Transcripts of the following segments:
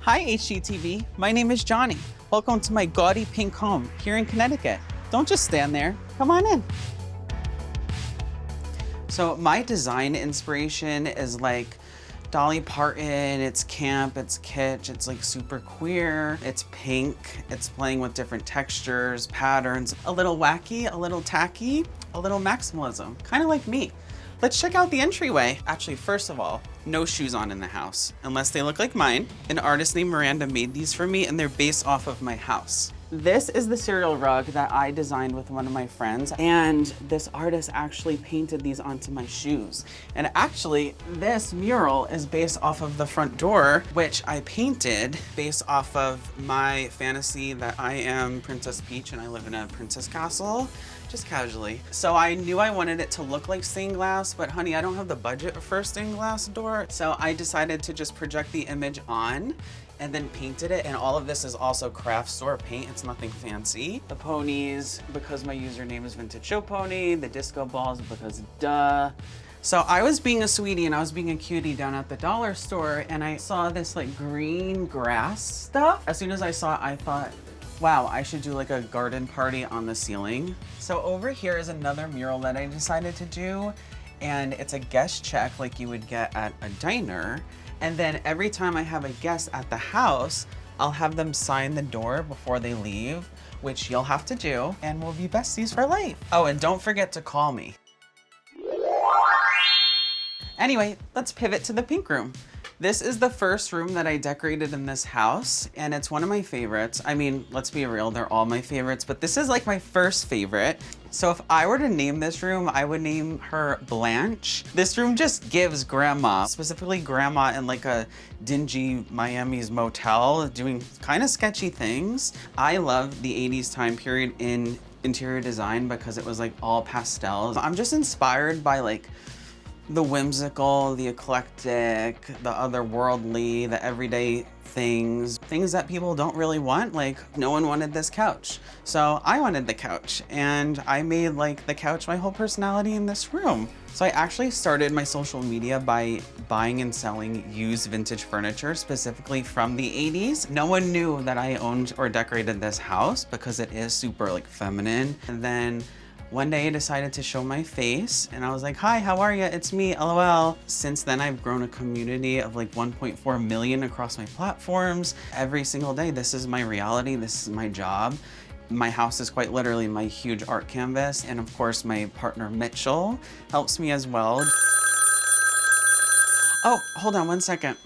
Hi HGTV, my name is Jonny. Welcome to my gaudy pink home here in Connecticut. Don't just stand there, come on in. So my design inspiration is like Dolly Parton, it's camp, it's kitsch, it's like super queer, it's pink, it's playing with different textures, patterns, a little wacky, a little tacky, a little maximalism, kind of like me. Let's check out the entryway. Actually, first of all, no shoes on in the house, unless they look like mine. An artist named Miranda made these for me and they're based off of my house. This is the cereal rug that I designed with one of my friends, and this artist actually painted these onto my shoes. And actually, this mural is based off of the front door, which I painted based off of my fantasy that I am Princess Peach and I live in a princess castle. Just casually. So I knew I wanted it to look like stained glass, but honey, I don't have the budget for a stained glass door. So I decided to just project the image on and then painted it. And all of this is also craft store paint. It's nothing fancy. The ponies, because my username is Vintage Show Pony. The disco balls, because duh. So I was being a sweetie and I was being a cutie down at the dollar store and I saw this like green grass stuff. As soon as I saw it, I thought, wow, I should do like a garden party on the ceiling. So over here is another mural that I decided to do, and it's a guest check like you would get at a diner. And then every time I have a guest at the house, I'll have them sign the door before they leave, which you'll have to do, and we'll be besties for life. Oh, and don't forget to call me. Anyway, let's pivot to the pink room. This is the first room that I decorated in this house, and it's one of my favorites. I mean, let's be real, they're all my favorites, but this is like my first favorite. So if I were to name this room, I would name her Blanche. This room just gives grandma, specifically grandma in like a dingy Miami's motel doing kind of sketchy things. I love the 80s time period in interior design because it was like all pastels. I'm just inspired by like the whimsical, the eclectic, the otherworldly, the everyday things that people don't really want. Like no one wanted this couch. So I wanted the couch and I made like the couch my whole personality in this room. So I actually started my social media by buying and selling used vintage furniture, specifically from the 80s. No one knew that I owned or decorated this house because it is super like feminine. And then one day I decided to show my face and I was like, hi, how are you? It's me, LOL. Since then, I've grown a community of like 1.4 million across my platforms. Every single day, this is my reality, this is my job. My house is quite literally my huge art canvas. And of course, my partner Mitchell helps me as well. Oh, hold on one second.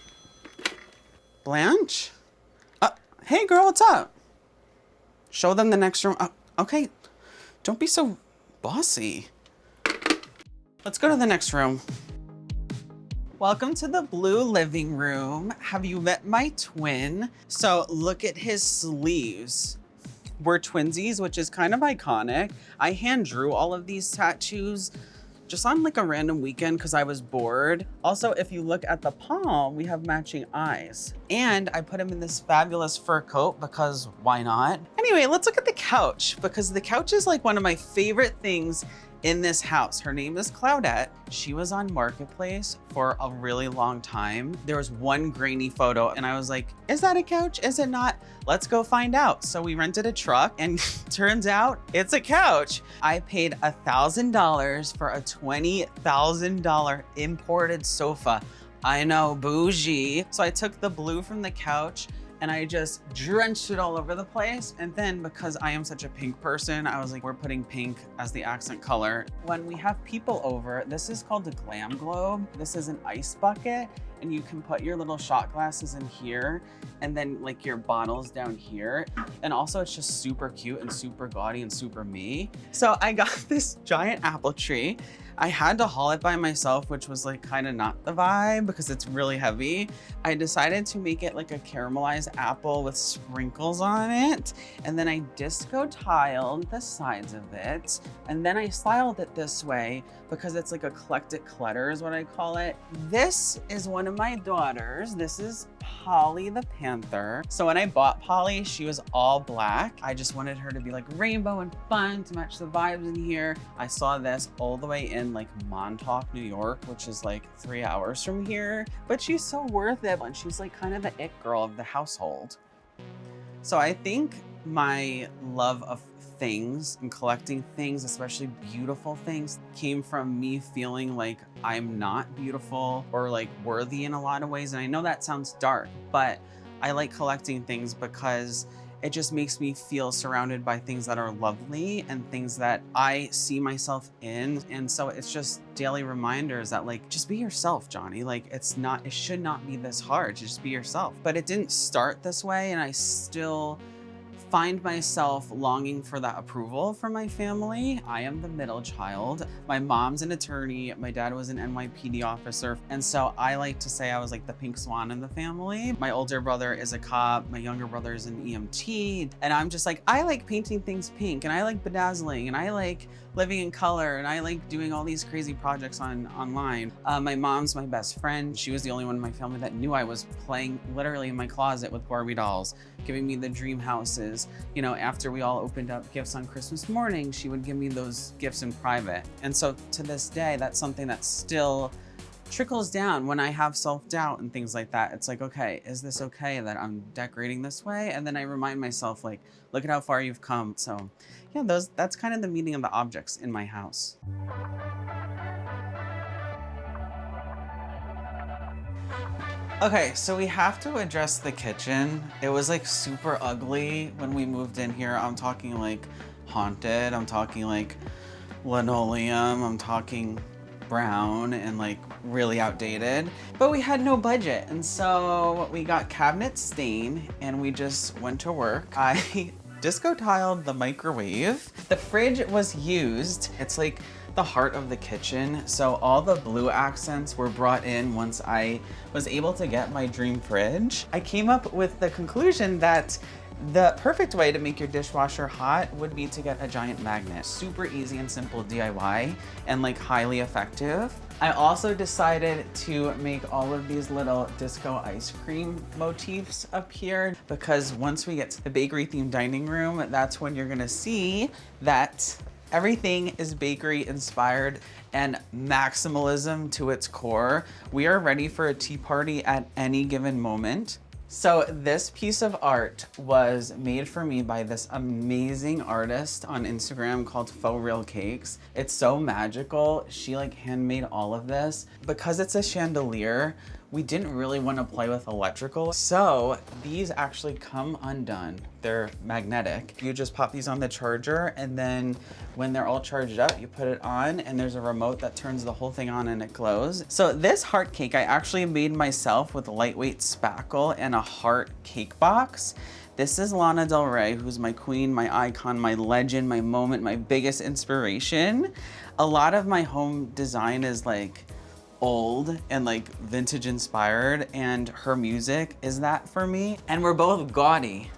Blanche? Hey girl, what's up? Show them the next room. Okay, don't be so bossy. Let's go to the next room. Welcome to the blue living room. Have you met my twin? So look at his sleeves. We're twinsies, which is kind of iconic. I hand drew all of these tattoos just on like a random weekend because I was bored. Also, if you look at the palm, we have matching eyes. And I put him in this fabulous fur coat because why not? Anyway, let's look at the couch because the couch is like one of my favorite things in this house. Her name is Claudette. She was on Marketplace for a really long time. There was one grainy photo and I was like, is that a couch? Is it not? Let's go find out. So we rented a truck and turns out it's a couch. I paid $1,000 for a $20,000 imported sofa. I know, bougie. So I took the blue from the couch and I just drenched it all over the place. And then because I am such a pink person, I was like, we're putting pink as the accent color. When we have people over, this is called a glam globe. This is an ice bucket and you can put your little shot glasses in here and then like your bottles down here. And also it's just super cute and super gaudy and super me. So I got this giant apple tree. I had to haul it by myself, which was like kind of not the vibe because it's really heavy. I decided to make it like a caramelized apple with sprinkles on it. And then I disco tiled the sides of it. And then I styled it this way because it's like eclectic clutter is what I call it. This is one of my daughters. This is Polly the Panther. So when I bought Polly, she was all black. I just wanted her to be like rainbow and fun to match the vibes in here. I saw this all the way in in like Montauk, New York, which is like 3 hours from here, but she's so worth it. And she's like kind of the it girl of the household. So I think my love of things and collecting things, especially beautiful things, came from me feeling like I'm not beautiful or like worthy in a lot of ways. And I know that sounds dark, but I like collecting things because it just makes me feel surrounded by things that are lovely and things that I see myself in. And so it's just daily reminders that like, just be yourself, Jonny. Like it should not be this hard to just be yourself. But it didn't start this way, and I still find myself longing for that approval from my family. I am the middle child. My mom's an attorney. My dad was an NYPD officer. And so I like to say I was like the pink swan in the family. My older brother is a cop. My younger brother is an EMT. And I'm just like, I like painting things pink, and I like bedazzling, and I like living in color, and I like doing all these crazy projects online. My mom's my best friend. She was the only one in my family that knew I was playing literally in my closet with Barbie dolls, giving me the dream houses. You know, after we all opened up gifts on Christmas morning, she would give me those gifts in private. And so to this day, that's something that still trickles down when I have self-doubt and things like that. It's like, okay, is this okay that I'm decorating this way? And then I remind myself, like, look at how far you've come. So yeah, that's kind of the meaning of the objects in my house. Okay, so we have to address the kitchen. It was like super ugly when we moved in here. I'm talking like haunted. I'm talking like linoleum. I'm talking brown and like really outdated, but we had no budget. And so we got cabinet stain and we just went to work. I disco tiled the microwave. The fridge was used. It's like the heart of the kitchen. So all the blue accents were brought in once I was able to get my dream fridge. I came up with the conclusion that the perfect way to make your dishwasher hot would be to get a giant magnet. Super easy and simple DIY and like highly effective. I also decided to make all of these little disco ice cream motifs up here because once we get to the bakery themed dining room, that's when you're gonna see that everything is bakery inspired and maximalism to its core. We are ready for a tea party at any given moment. So this piece of art was made for me by this amazing artist on Instagram called Faux Real Cakes. It's so magical. She like handmade all of this. Because it's a chandelier, we didn't really want to play with electrical. So these actually come undone. They're magnetic. You just pop these on the charger, and then when they're all charged up, you put it on, and there's a remote that turns the whole thing on and it glows. So this heart cake I actually made myself with lightweight spackle and a heart cake box. This is Lana Del Rey, who's my queen, my icon, my legend, my moment, my biggest inspiration. A lot of my home design is like old and like vintage inspired, and her music is that for me. And we're both gaudy.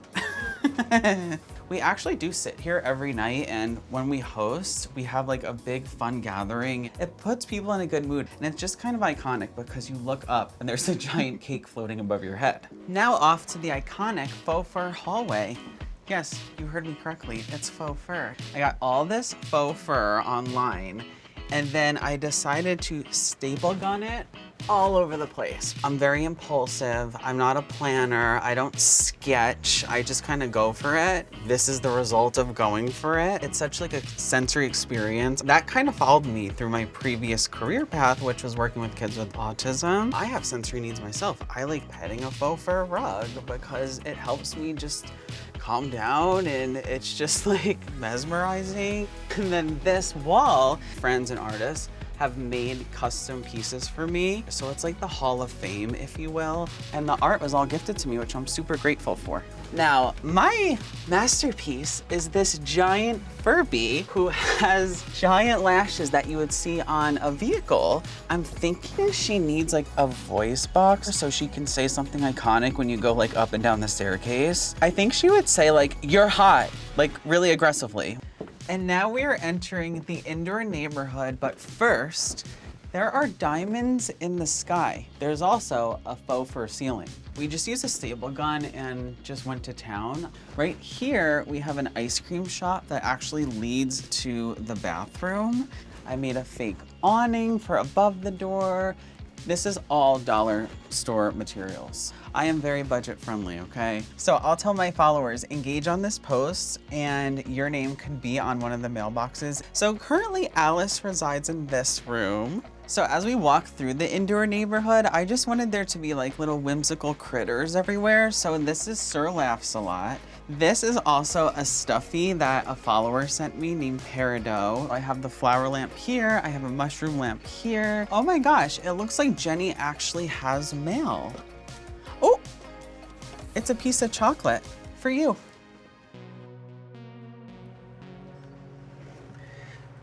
We actually do sit here every night, and when we host, we have like a big fun gathering. It puts people in a good mood, and it's just kind of iconic because you look up and there's a giant cake floating above your head. Now off to the iconic Faux Fur Hallway. Yes, you heard me correctly, it's faux fur. I got all this faux fur online, and then I decided to staple gun it all over the place. I'm very impulsive. I'm not a planner. I don't sketch. I just kind of go for it. This is the result of going for it. It's such like a sensory experience. That kind of followed me through my previous career path, which was working with kids with autism. I have sensory needs myself. I like petting a faux fur rug because it helps me just calm down, and it's just like mesmerizing. And then this wall, friends and artists have made custom pieces for me. So it's like the Hall of Fame, if you will. And the art was all gifted to me, which I'm super grateful for. Now, my masterpiece is this giant Furby who has giant lashes that you would see on a vehicle. I'm thinking she needs like a voice box so she can say something iconic when you go like up and down the staircase. I think she would say like, "You're hot," like really aggressively. And now we are entering the indoor neighborhood, but first, there are diamonds in the sky. There's also a faux fur ceiling. We just used a staple gun and just went to town. Right here, we have an ice cream shop that actually leads to the bathroom. I made a fake awning for above the door. This is all dollar store materials. I am very budget friendly, okay? So I'll tell my followers, engage on this post and your name could be on one of the mailboxes. So currently Alice resides in this room. So as we walk through the indoor neighborhood, I just wanted there to be like little whimsical critters everywhere. So this is Sir Laughs a Lot. This is also a stuffy that a follower sent me named Peridot. I have the flower lamp here. I have a mushroom lamp here. Oh my gosh, it looks like Jenny actually has mail. Oh, it's a piece of chocolate for you.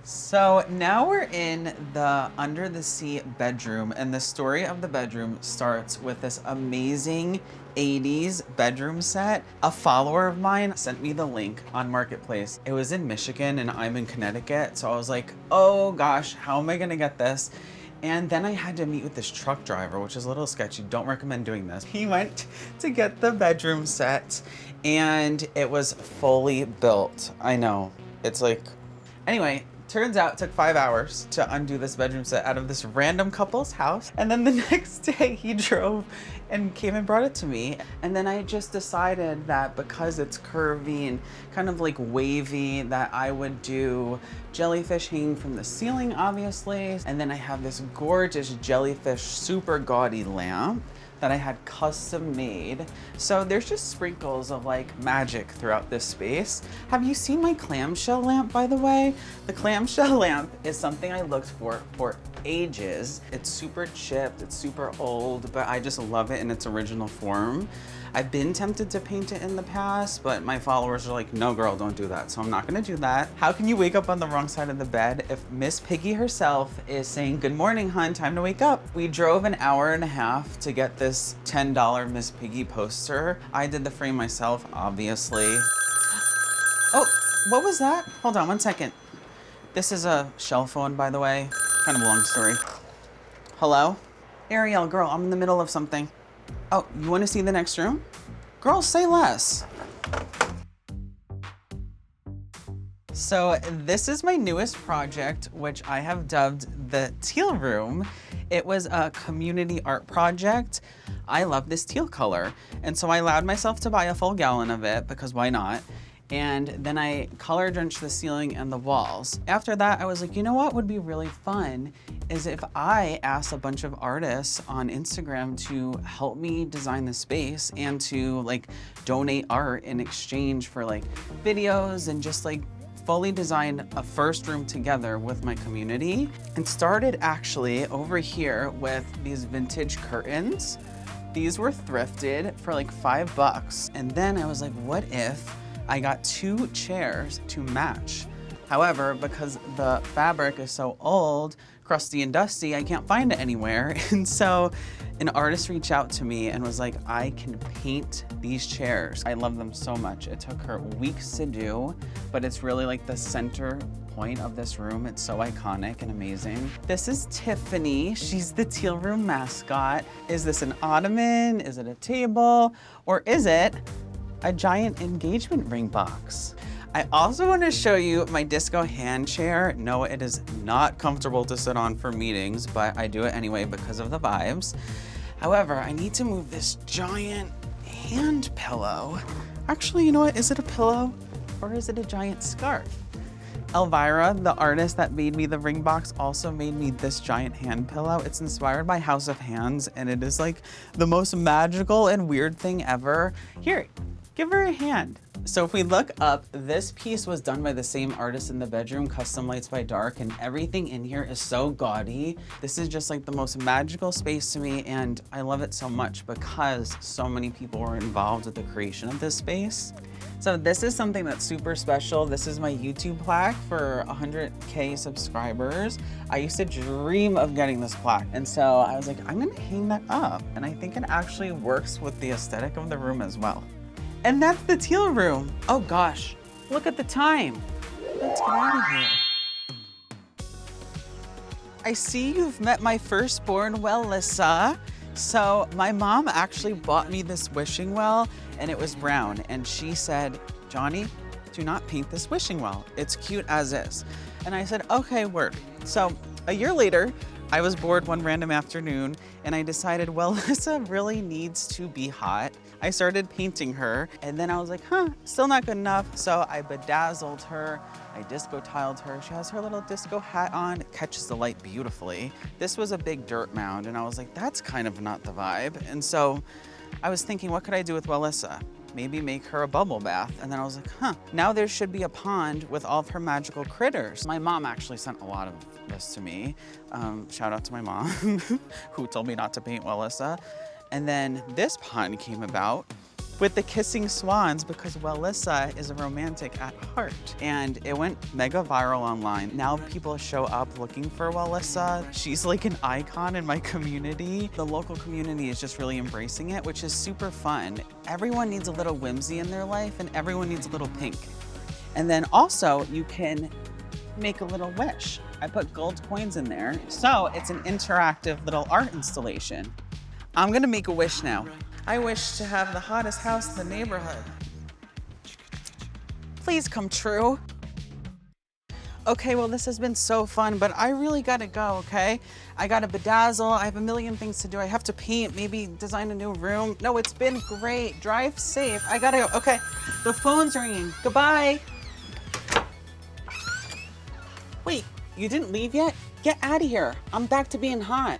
So now we're in the under the sea bedroom, and the story of the bedroom starts with this amazing 80s bedroom set. A follower of mine sent me the link on Marketplace. It was in Michigan and I'm in Connecticut. So I was like, oh gosh, how am I gonna get this? And then I had to meet with this truck driver, which is a little sketchy. Don't recommend doing this. He went to get the bedroom set and it was fully built. I know, it's like, anyway, turns out it took 5 hours to undo this bedroom set out of this random couple's house. And then the next day he drove and came and brought it to me. And then I just decided that because it's curvy and kind of like wavy, that I would do jellyfish hanging from the ceiling, obviously. And then I have this gorgeous jellyfish, super gaudy lamp that I had custom made. So there's just sprinkles of like magic throughout this space. Have you seen my clamshell lamp, by the way? The clamshell lamp is something I looked for ages. It's super chipped, it's super old, but I just love it in its original form. I've been tempted to paint it in the past, but my followers are like, no girl, don't do that. So I'm not gonna do that. How can you wake up on the wrong side of the bed if Miss Piggy herself is saying, good morning, hun, time to wake up? We drove an hour and a half to get this $10 Miss Piggy poster. I did the frame myself, obviously. Oh, what was that? Hold on 1 second. This is a shell phone, by the way. Kind of a long story. Hello? Ariel, girl, I'm in the middle of something. Oh, you want to see the next room? Girl, say less. So this is my newest project, which I have dubbed the Teal Room. It was a community art project. I love this teal color. And so I allowed myself to buy a full gallon of it because why not? And then I color drenched the ceiling and the walls. After that, I was like, you know what would be really fun is if I asked a bunch of artists on Instagram to help me design the space and to like donate art in exchange for like videos and just like fully design a first room together with my community. And started actually over here with these vintage curtains. These were thrifted for like $5. And then I was like, what if I got 2 chairs to match? However, because the fabric is so old, crusty and dusty, I can't find it anywhere. And so an artist reached out to me and was like, I can paint these chairs. I love them so much. It took her weeks to do, but it's really like the center point of this room. It's so iconic and amazing. This is Tiffany. She's the Teal Room mascot. Is this an ottoman? Is it a table? Or is it a giant engagement ring box? I also want to show you my disco hand chair. No, it is not comfortable to sit on for meetings, but I do it anyway because of the vibes. However, I need to move this giant hand pillow. Actually, you know what? Is it a pillow or is it a giant scarf? Elvira, the artist that made me the ring box, also made me this giant hand pillow. It's inspired by House of Hands, and it is like the most magical and weird thing ever. Here, give her a hand. So if we look up, this piece was done by the same artist in the bedroom, Custom Lights by Dark, and everything in here is so gaudy. This is just like the most magical space to me, and I love it so much because so many people were involved with the creation of this space. So this is something that's super special. This is my YouTube plaque for 100K subscribers. I used to dream of getting this plaque. And so I was like, I'm gonna hang that up. And I think it actually works with the aesthetic of the room as well. And that's the Teal Room. Oh gosh, look at the time. Let's get out of here. I see you've met my firstborn, well, Lissa. So my mom actually bought me this wishing well and it was brown. And she said, Johnny, do not paint this wishing well. It's cute as is. And I said, okay, work. So a year later, I was bored one random afternoon and I decided, well, Alyssa really needs to be hot. I started painting her and then I was like, still not good enough. So I bedazzled her, I disco tiled her. She has her little disco hat on, it catches the light beautifully. This was a big dirt mound and I was like, that's kind of not the vibe. And so I was thinking, what could I do with Wellissa? Maybe make her a bubble bath. And then I was like, now there should be a pond with all of her magical critters. My mom actually sent a lot of this to me. Shout out to my mom, who told me not to paint Wellissa. And then this pond came about with the kissing swans because Wellissa is a romantic at heart. And it went mega viral online. Now people show up looking for Wellissa. She's like an icon in my community. The local community is just really embracing it, which is super fun. Everyone needs a little whimsy in their life and everyone needs a little pink. And then also you can make a little wish. I put gold coins in there. So it's an interactive little art installation. I'm gonna make a wish now. I wish to have the hottest house in the neighborhood. Please come true. Okay, well, this has been so fun, but I really gotta go, okay? I gotta bedazzle, I have a million things to do. I have to paint, maybe design a new room. No, it's been great. Drive safe. I gotta go. Okay, the phone's ringing. Goodbye. Wait, you didn't leave yet? Get out of here. I'm back to being hot.